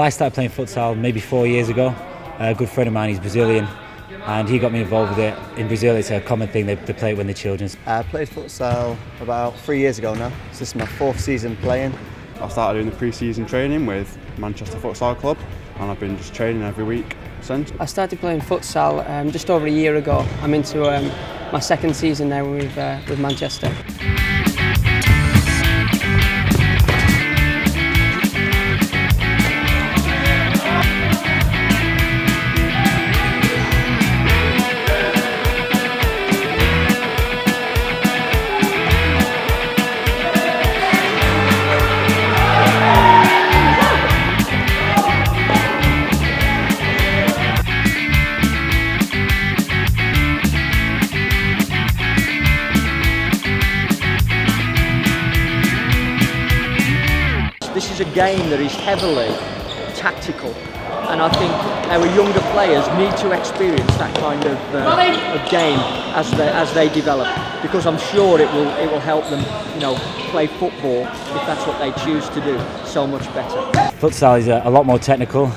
I started playing futsal maybe 4 years ago. A good friend of mine, he's Brazilian, and he got me involved with it. In Brazil, it's a common thing, they play it when they're children. I played futsal about 3 years ago now, so this is my 4th season playing. I started doing the pre-season training with Manchester Futsal Club, and I've been just training every week since. I started playing futsal just over a year ago. I'm into my 2nd season now with Manchester. This is a game that is heavily tactical, and I think our younger players need to experience that kind of game as they develop, because I'm sure it will help them, play football, if that's what they choose to do, so much better. Futsal is a lot more technical,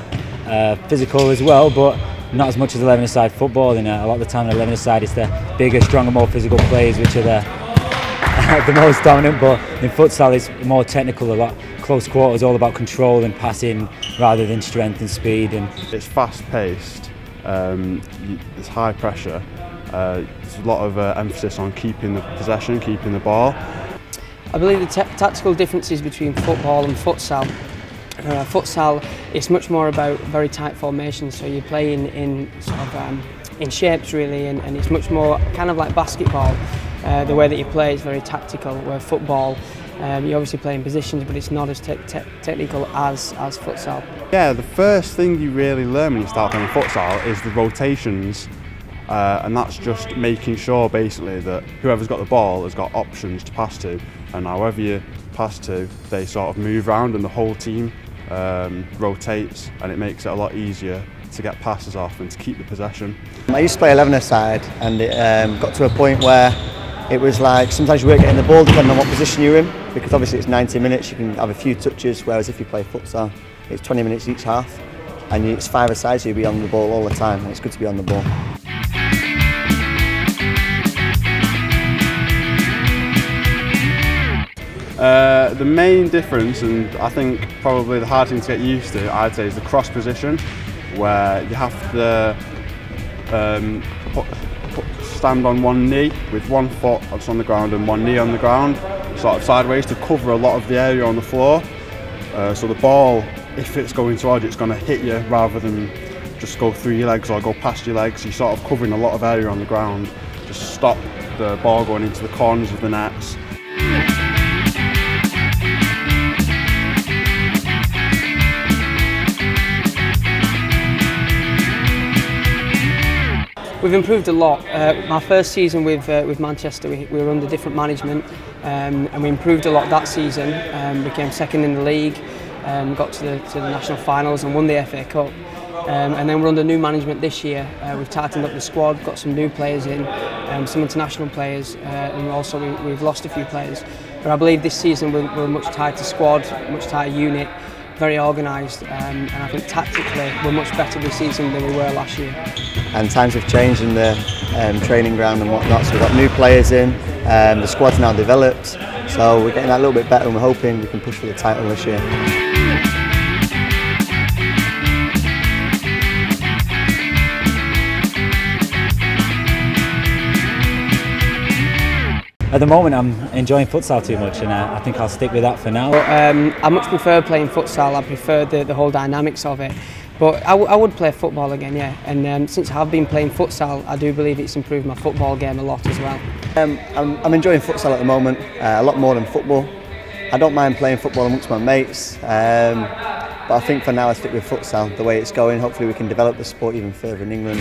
physical as well, but not as much as 11-a-side football. And a lot of the time, 11-a-side is the bigger, stronger, more physical players which are the most dominant. But in futsal, it's more technical, a lot close quarters, all about control and passing rather than strength and speed. And it's fast-paced. There's high pressure. There's a lot of emphasis on keeping the possession, keeping the ball. I believe the tactical differences between football and futsal. Futsal is much more about very tight formations, so you play in sort of in shapes really, and it's much more kind of like basketball. The way that you play is very tactical, where football you obviously play in positions, but it's not as technical as futsal. Yeah, the first thing you really learn when you start playing futsal is the rotations, and that's just making sure basically that whoever's got the ball has got options to pass to, and however you pass to, they sort of move around and the whole team rotates, and it makes it a lot easier to get passes off and to keep the possession. I used to play 11-a-side, and it got to a point where it was like sometimes you weren't getting the ball depending on what position you're in, because obviously it's 90 minutes, you can have a few touches, whereas if you play futsal, it's 20 minutes each half, and it's 5-a-side, so you'll be on the ball all the time, and it's good to be on the ball. The main difference, and I think probably the hard thing to get used to, I'd say, is the cross position, where you have to stand on one knee with one foot that's on the ground and one knee on the ground, sort of sideways, to cover a lot of the area on the floor. So the ball, if it's going towards you, it's going to hit you rather than just go through your legs or go past your legs. You're sort of covering a lot of area on the ground, just stop the ball going into the corners of the nets. We've improved a lot. My first season with Manchester, we were under different management, and we improved a lot that season. Became 2nd in the league, got to the national finals and won the FA Cup. And then we're under new management this year. We've tightened up the squad, got some new players in, some international players, and also we've lost a few players. But I believe this season we're a much tighter squad, much tighter unit, very organised, and I think tactically we're much better this season than we were last year. And times have changed in the training ground and whatnot, so we've got new players in, the squad's now developed, so we're getting that a little bit better, and we're hoping we can push for the title this year. at the moment I'm enjoying futsal too much, and I think I'll stick with that for now. I much prefer playing futsal. I prefer the whole dynamics of it. But I would play football again, yeah. And since I have been playing futsal, I do believe it's improved my football game a lot as well. I'm enjoying futsal at the moment, a lot more than football. I don't mind playing football amongst my mates, but I think for now I stick with futsal, the way it's going. Hopefully we can develop the sport even further in England.